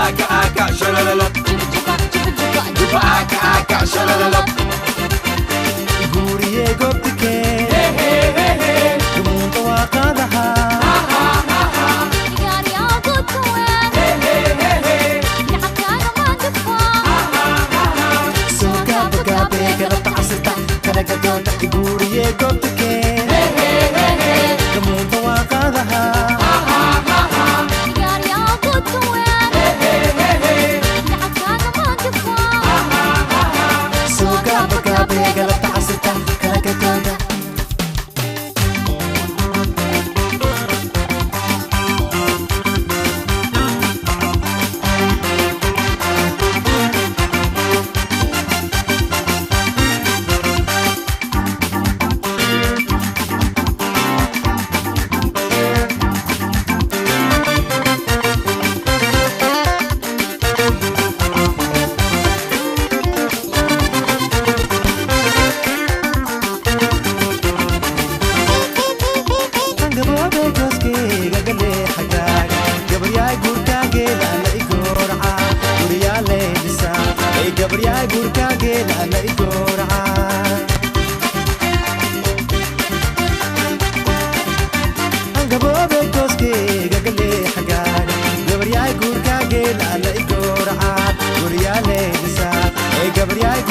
aka aka shalalala juba aka aka shalalala guriye gobtike hey hey hey hey dumunta waqadaha يا رياض كوين hey hey hey hey لحكانا ما دفا suka bugabe kala taasita kala gadota guriye gobtike hey hey hey dumunta waqadaha يا رياض كوين لحكانا ما دفا suka bugabe kala taasita kala gadota gabriyaay gurkaageeda la igorca angaboobe gooskeyga galee xagaaga gabriyaay gurkaageeda la igorca guryaaleedisa gabriyaay